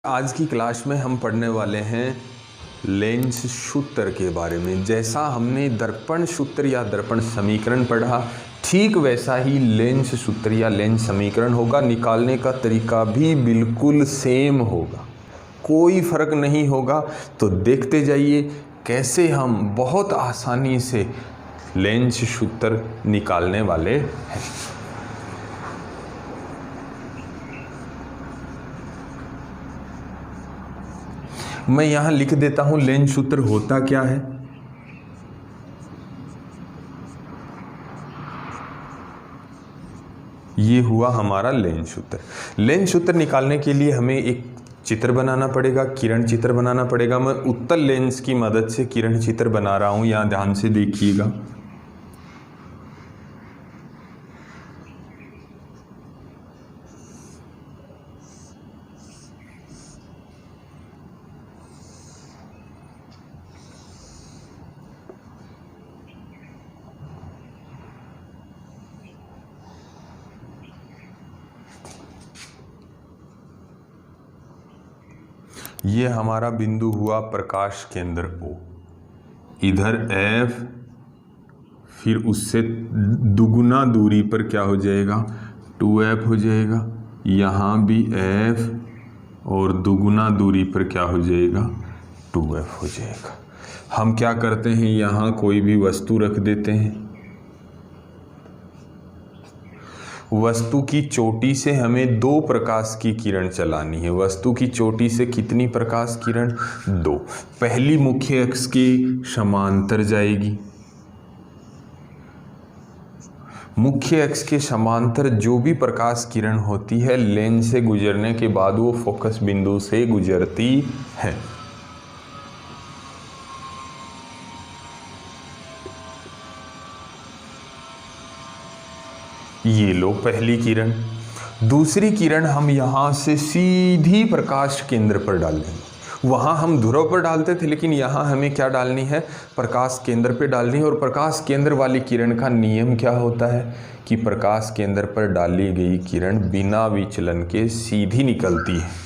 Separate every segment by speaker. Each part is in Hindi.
Speaker 1: आज की क्लास में हम पढ़ने वाले हैं लेंस सूत्र के बारे में। जैसा हमने दर्पण सूत्र या दर्पण समीकरण पढ़ा, ठीक वैसा ही लेंस सूत्र या लेंस समीकरण होगा। निकालने का तरीका भी बिल्कुल सेम होगा, कोई फर्क नहीं होगा। तो देखते जाइए कैसे हम बहुत आसानी से लेंस सूत्र निकालने वाले हैं। मैं यहां लिख देता हूं लेंस सूत्र होता क्या है। ये हुआ हमारा लेंस सूत्र। लेंस सूत्र निकालने के लिए हमें एक चित्र बनाना पड़ेगा, किरण चित्र बनाना पड़ेगा। मैं उत्तल लेंस की मदद से किरण चित्र बना रहा हूं, यहां ध्यान से देखिएगा। ये हमारा बिंदु हुआ प्रकाश केंद्र O, इधर F, फिर उससे दुगुना दूरी पर क्या हो जाएगा 2F हो जाएगा। यहाँ भी F और दुगुना दूरी पर क्या हो जाएगा 2F हो जाएगा। हम क्या करते हैं, यहाँ कोई भी वस्तु रख देते हैं। वस्तु की चोटी से हमें 2 प्रकाश की किरण चलानी है। वस्तु की चोटी से कितनी प्रकाश किरण 2। पहली मुख्य अक्ष के समांतर जाएगी। मुख्य अक्ष के समांतर जो भी प्रकाश किरण होती है, लेंस से गुजरने के बाद वो फोकस बिंदु से गुजरती है। ये लो पहली किरण। दूसरी किरण हम यहाँ से सीधी प्रकाश केंद्र पर डालेंगे। वहाँ हम ध्रुव पर डालते थे, लेकिन यहाँ हमें क्या डालनी है, प्रकाश केंद्र पे डालनी है। और प्रकाश केंद्र वाली किरण का नियम क्या होता है कि प्रकाश केंद्र पर डाली गई किरण बिना विचलन के सीधी निकलती है।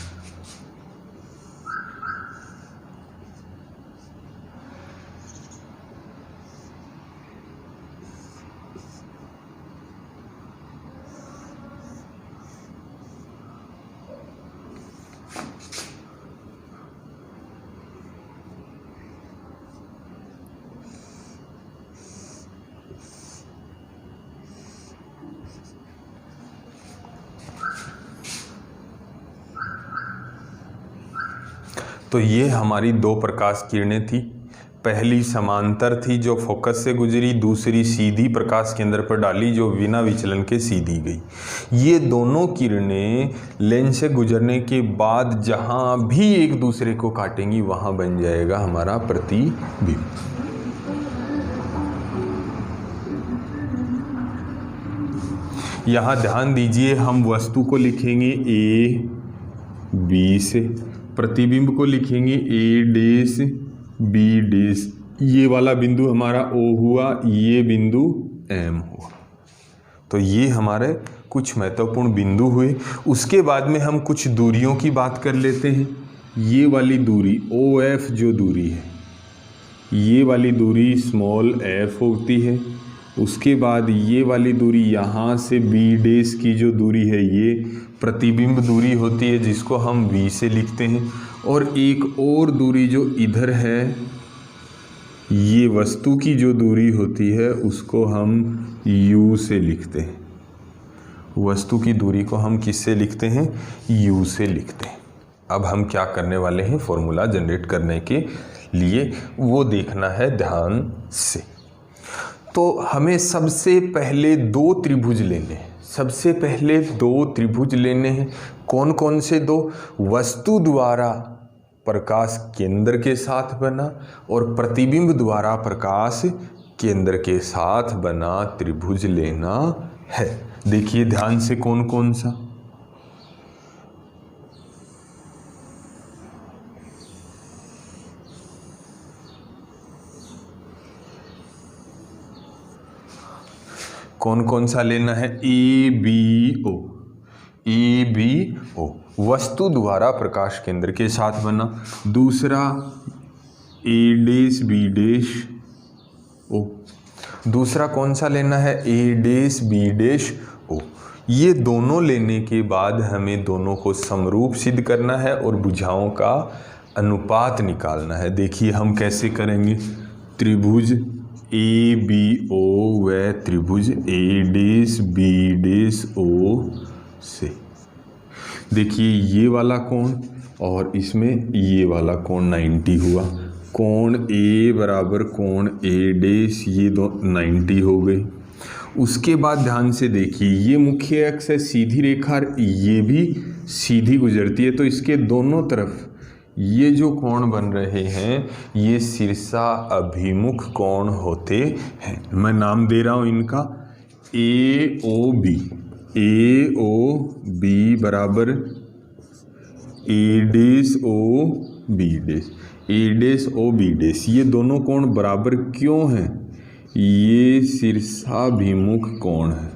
Speaker 1: तो ये हमारी 2 प्रकाश किरणें थी। पहली समांतर थी जो फोकस से गुजरी, दूसरी सीधी प्रकाश केंद्र पर डाली जो बिना विचलन के सीधी गई। ये दोनों किरणें लेंस से गुजरने के बाद जहाँ भी एक दूसरे को काटेंगी वहाँ बन जाएगा हमारा प्रतिबिंब। यहाँ ध्यान दीजिए, हम वस्तु को लिखेंगे A B से, प्रतिबिंब को लिखेंगे A डैश B डैश। ये वाला बिंदु हमारा O हुआ, ये बिंदु M हुआ। तो ये हमारे कुछ महत्वपूर्ण बिंदु हुए। उसके बाद में हम कुछ दूरियों की बात कर लेते हैं। ये वाली दूरी OF जो दूरी है, ये वाली दूरी स्मॉल f होती है। उसके बाद ये वाली दूरी यहाँ से B डैश की जो दूरी है ये प्रतिबिंब दूरी होती है, जिसको हम V से लिखते हैं। और एक और दूरी जो इधर है, ये वस्तु की जो दूरी होती है उसको हम U से लिखते हैं। वस्तु की दूरी को हम किससे लिखते हैं, U से लिखते हैं। अब हम क्या करने वाले हैं, फॉर्मूला जनरेट करने के लिए वो देखना है ध्यान से। तो हमें सबसे पहले 2 त्रिभुज लेने हैं। सबसे पहले 2 त्रिभुज लेने हैं। कौन कौन से 2? वस्तु द्वारा प्रकाश केंद्र के साथ बना और प्रतिबिंब द्वारा प्रकाश केंद्र के साथ बना त्रिभुज लेना है। देखिए ध्यान से कौन कौन सा। कौन कौन सा लेना है, ABO। ABO वस्तु द्वारा प्रकाश केंद्र के साथ बना। दूसरा ए डैश बी डैश ओ। दूसरा कौन सा लेना है, ए डैश बी डैश ओ। ये दोनों लेने के बाद हमें दोनों को समरूप सिद्ध करना है और भुजाओं का अनुपात निकालना है। देखिए हम कैसे करेंगे। त्रिभुज ए बी ओ व त्रिभुज A dash B dash O से, देखिए ये वाला कोण और इसमें ये वाला कोण 90 हुआ। कोण ए बराबर कोण ए डैश, ये दो 90 हो गई। उसके बाद ध्यान से देखिए, ये मुख्य अक्ष है, सीधी रेखा ये भी सीधी गुजरती है, तो इसके दोनों तरफ ये जो कोण बन रहे हैं ये शीर्षा अभिमुख कोण होते हैं। मैं नाम दे रहा हूँ इनका ए ओ बी। ए ओ बी बराबर ए डैश ओ बी डैश, ए डैश ओ बी डैश। ये दोनों कोण बराबर क्यों हैं? ये शीर्षाभिमुख कोण है।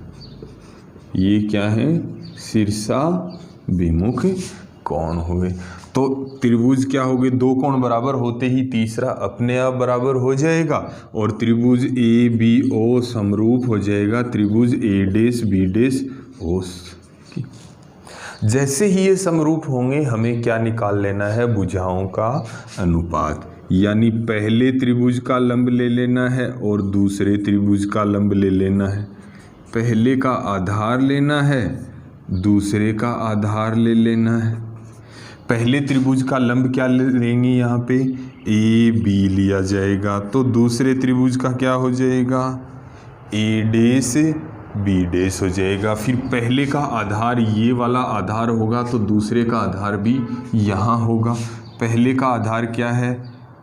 Speaker 1: ये क्या है? शीर्षाभिमुख कोण हुए। तो त्रिभुज क्या हो गए? दो कोण बराबर होते ही तीसरा अपने आप बराबर हो जाएगा और त्रिभुज ए बी ओ समरूप हो जाएगा त्रिभुज A dash B dash O. जैसे ही ये समरूप होंगे हमें क्या निकाल लेना है? भुजाओं का अनुपात, यानी पहले त्रिभुज का लंब ले लेना है और दूसरे त्रिभुज का लंब ले लेना है। पहले का आधार लेना है, दूसरे का आधार ले लेना है। पहले त्रिभुज का लंब क्या लेंगे? यहाँ पे ए बी लिया जाएगा, तो दूसरे त्रिभुज का क्या हो जाएगा? ए डैश बी डैश हो जाएगा। फिर पहले का आधार ये वाला आधार होगा तो दूसरे का आधार भी यहाँ होगा। पहले का आधार क्या है?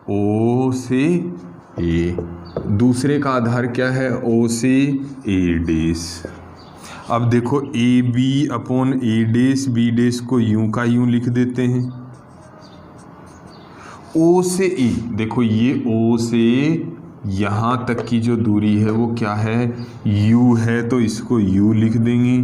Speaker 1: ओ से ए। दूसरे का आधार क्या है? ओ से ए डैश। अब देखो A B upon A dash B dash को यूं का यूं लिख देते हैं। ओ से ए, देखो ये ओ से यहाँ तक की जो दूरी है वो क्या है? यू है, तो इसको यू लिख देंगे।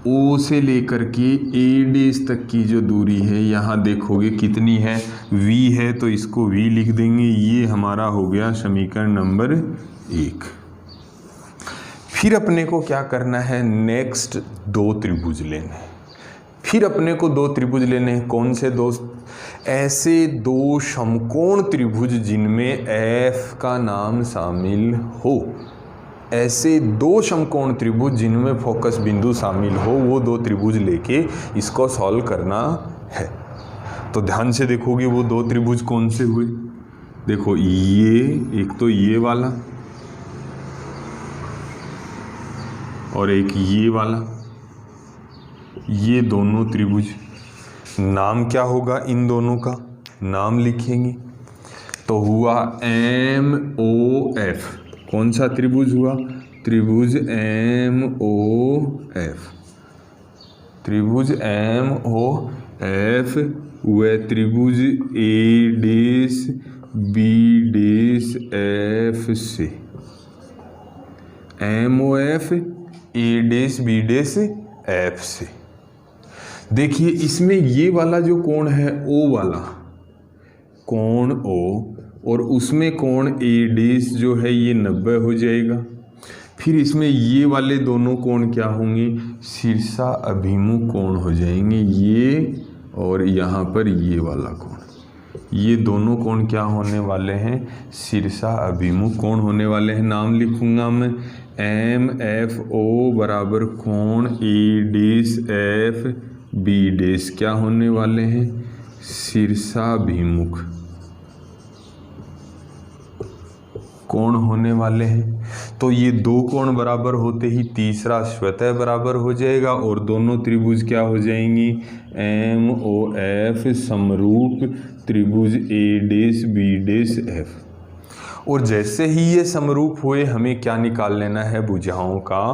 Speaker 1: ओ से लेकर के ए डैश तक की जो दूरी है यहाँ देखोगे कितनी है? वी है, तो इसको वी लिख देंगे। ये हमारा हो गया समीकरण नंबर 1। फिर अपने को क्या करना है? नेक्स्ट दो त्रिभुज लेने हैं। फिर अपने को दो त्रिभुज लेने हैं। कौन से दोस्त? ऐसे दो समकोण त्रिभुज जिनमें एफ का नाम शामिल हो। ऐसे दो समकोण त्रिभुज जिनमें फोकस बिंदु शामिल हो, वो दो त्रिभुज लेके इसको सॉल्व करना है। तो ध्यान से देखोगे वो दो त्रिभुज कौन से हुए। देखो ये एक तो ये वाला और एक ये वाला, ये दोनों त्रिभुज। नाम क्या होगा इन दोनों का? नाम लिखेंगे तो हुआ एम ओ एफ। कौन सा त्रिभुज हुआ? त्रिभुज एम ओ एफ। त्रिभुज एम ओ एफ व त्रिभुज A dash B dash F से। M O F A dash B dash F से। देखिए इसमें ये वाला जो कोण है ओ वाला कोण ओ, और उसमें कोण ए डैश जो है ये 90 हो जाएगा। फिर इसमें ये वाले दोनों कोण क्या होंगे? शीर्षा अभिमुख कोण हो जाएंगे, ये और यहाँ पर ये वाला कोण। ये दोनों कोण क्या होने वाले हैं? शीर्षा अभिमुख कोण होने वाले हैं। नाम लिखूंगा मैं एम एफ ओ बराबर कोण ए डैश एफ बी डैश क्या होने वाले हैं? शीर्षाभिमुख कोण होने वाले हैं। तो ये दो कोण बराबर होते ही तीसरा स्वतः बराबर हो जाएगा और दोनों त्रिभुज क्या हो जाएंगी? एम ओ एफ समरूप त्रिभुज A dash B dash F. और जैसे ही ये समरूप हुए हमें क्या निकाल लेना है? भुजाओं का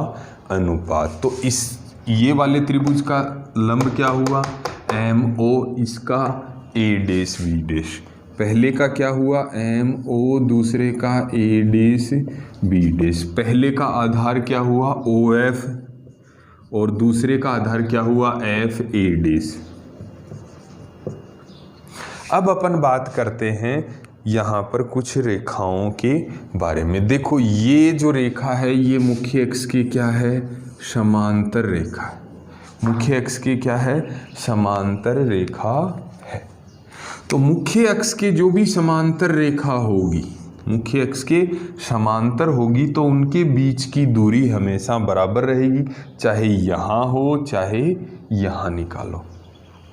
Speaker 1: अनुपात। तो इस ये वाले त्रिभुज का लंब क्या हुआ? एम ओ, इसका ए डैश बी डैश। पहले का क्या हुआ? एम ओ, दूसरे का ए डैश बी डैश। पहले का आधार क्या हुआ? ओ एफ और दूसरे का आधार क्या हुआ? F A dash. अब अपन बात करते हैं यहाँ पर कुछ रेखाओं के बारे में। देखो ये जो रेखा है ये मुख्य अक्ष की क्या है, समांतर रेखा है। मुख्य अक्ष की क्या है, समांतर रेखा है। तो मुख्य अक्ष के जो भी समांतर रेखा होगी, मुख्य अक्ष के समांतर होगी तो उनके बीच की दूरी हमेशा बराबर रहेगी, चाहे यहाँ हो चाहे यहाँ निकालो।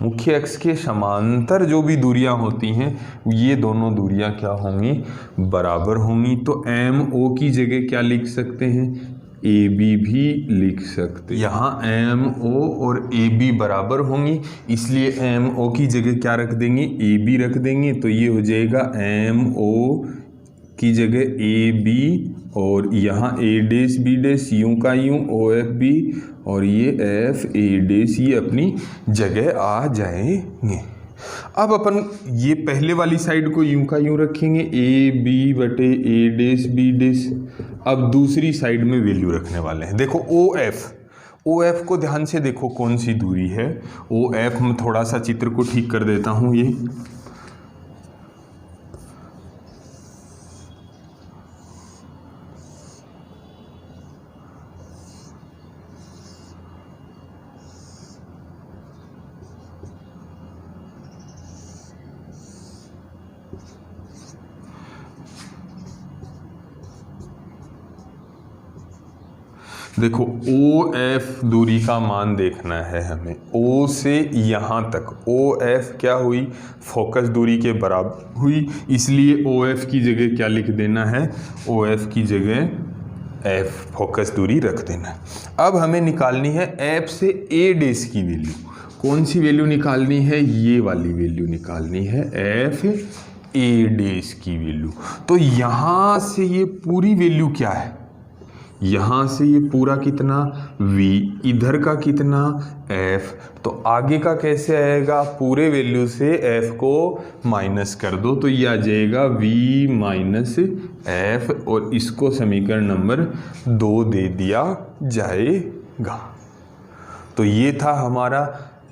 Speaker 1: मुख्य अक्ष के समांतर जो भी दूरियां होती हैं ये दोनों दूरियां क्या होंगी, बराबर होंगी। तो एम ओ की जगह क्या लिख सकते हैं, ए बी भी लिख सकते हैं। यहाँ एम ओ और ए बी बराबर होंगी, इसलिए एम ओ की जगह क्या रख देंगे, ए बी रख देंगे। तो ये हो जाएगा एम ओ की जगह ए बी, और यहाँ ए डैश बी डैश यूं का यूं ओ एफ बी, और ये एफ ए डैश ये अपनी जगह आ जाएंगे। अब अपन ये पहले वाली साइड को यूं का यूं रखेंगे, ए बी बटे ए डैश बी डैश। अब दूसरी साइड में वैल्यू रखने वाले हैं। देखो ओ एफ को ध्यान से देखो कौन सी दूरी है। ओ एफ में थोड़ा सा चित्र को ठीक कर देता हूँ। ये देखो ओ एफ दूरी का मान देखना है हमें, ओ से यहाँ तक। ओ एफ क्या हुई, फोकस दूरी के बराबर हुई, इसलिए ओ एफ की जगह क्या लिख देना है, ओ एफ की जगह एफ फोकस दूरी रख देना है। अब हमें निकालनी है एफ से ए डैश की वैल्यू। कौन सी वैल्यू निकालनी है, ये वाली वैल्यू निकालनी है, एफ ए डैश की वैल्यू। तो यहाँ से ये पूरी वैल्यू क्या है, यहाँ से ये पूरा कितना v, इधर का कितना f। तो आगे का कैसे आएगा, पूरे वैल्यू से f को माइनस कर दो तो ये आ जाएगा v माइनस f, और इसको समीकरण नंबर 2 दे दिया जाएगा। तो ये था हमारा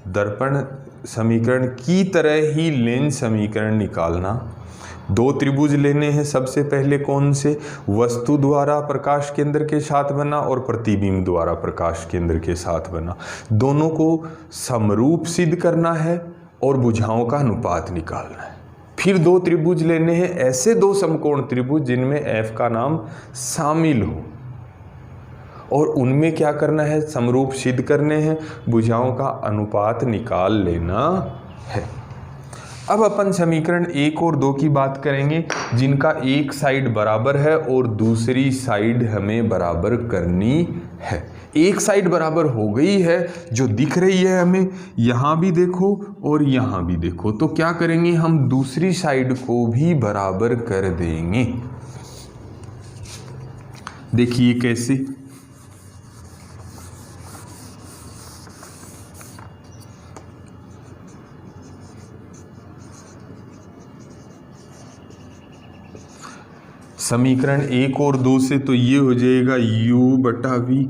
Speaker 1: दर्पण समीकरण की तरह ही लेंस समीकरण निकालना। 2 त्रिभुज लेने हैं। सबसे पहले कौन से, वस्तु द्वारा प्रकाश केंद्र के साथ बना और प्रतिबिंब द्वारा प्रकाश केंद्र के साथ बना। दोनों को समरूप सिद्ध करना है और भुजाओं का अनुपात निकालना है। फिर 2 त्रिभुज लेने हैं, ऐसे 2 समकोण त्रिभुज जिनमें f का नाम शामिल हो, और उनमें क्या करना है, समरूप सिद्ध करने हैं, भुजाओं का अनुपात निकाल लेना है। अब अपन समीकरण 1 और 2 की बात करेंगे, जिनका एक साइड बराबर है और दूसरी साइड हमें बराबर करनी है। एक साइड बराबर हो गई है जो दिख रही है हमें, यहाँ भी देखो और यहाँ भी देखो। तो क्या करेंगे, हम दूसरी साइड को भी बराबर कर देंगे। देखिए कैसे, समीकरण 1 और 2 से तो ये हो जाएगा u बटा v,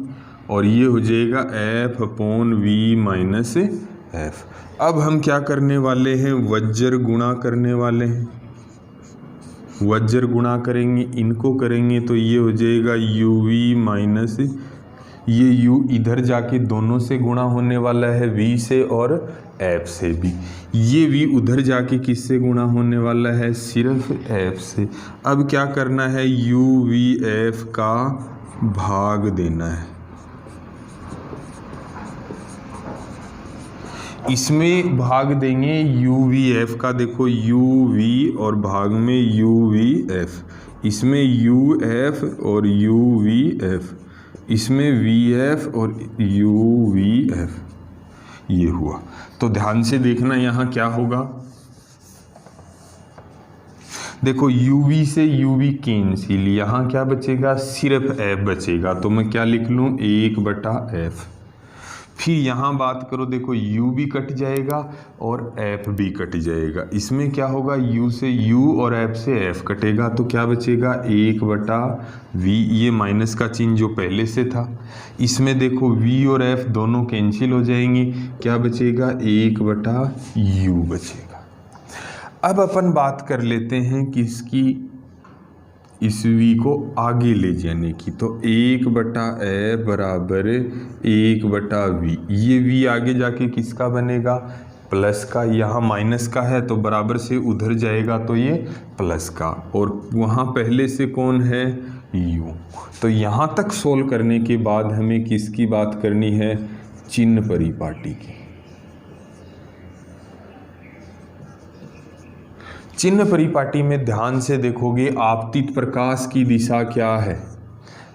Speaker 1: और ये हो जाएगा f upon v minus f। अब हम क्या करने वाले हैं, वज्र गुणा करने वाले हैं। वज्र गुणा करेंगे, इनको करेंगे तो ये हो जाएगा uv माइनस, ये u इधर जाके दोनों से गुणा होने वाला है, v से और f से भी। ये v उधर जाके किससे गुणा होने वाला है, सिर्फ f से। अब क्या करना है, u v f का भाग देना है। इसमें भाग देंगे u v f का, देखो u v और भाग में u v f, इसमें u f और u v f, इसमें v f और u v f, ये हुआ। तो ध्यान से देखना यहाँ क्या होगा, देखो uv से uv कैंसिल, यहाँ क्या बचेगा, सिर्फ f बचेगा। तो मैं क्या लिख लूँ, 1/f। फिर यहाँ बात करो, देखो u भी कट जाएगा और f भी कट जाएगा। इसमें क्या होगा, u से u और f से f कटेगा, तो क्या बचेगा, 1/v। ये माइनस का चिन्ह जो पहले से था। इसमें देखो v और f दोनों कैंसिल हो जाएंगे, क्या बचेगा, 1/u बचेगा। अब अपन बात कर लेते हैं किसकी, इस v को आगे ले जाने की। तो 1/f बराबर 1/v, ये v आगे जाके किसका बनेगा, प्लस का। यहाँ माइनस का है तो बराबर से उधर जाएगा तो ये प्लस का, और वहाँ पहले से कौन है, u। तो यहाँ तक सोल्व करने के बाद हमें किसकी बात करनी है, चिन्ह परिपाटी की। चिन्ह परिपाटी में ध्यान से देखोगे, आपतित प्रकाश की दिशा क्या है,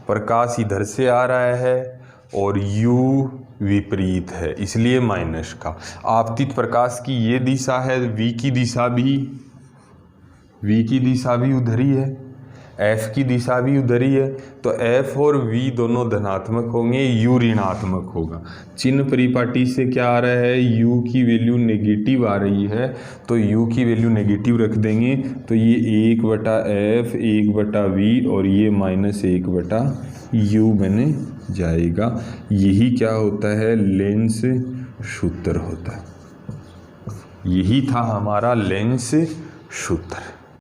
Speaker 1: प्रकाश इधर से आ रहा है और u विपरीत है, इसलिए माइनस का। आपतित प्रकाश की ये दिशा है, v की दिशा भी उधर ही है, f की दिशा भी उधर ही है। तो f और v दोनों धनात्मक होंगे, u ऋणात्मक होगा। चिन्ह परिपाटी से क्या आ रहा है, u की वैल्यू नेगेटिव आ रही है, तो u की वैल्यू नेगेटिव रख देंगे तो ये 1/f 1/v और ये -1/u बने जाएगा। यही क्या होता है, लेंस सूत्र होता है। यही था हमारा लेंस सूत्र।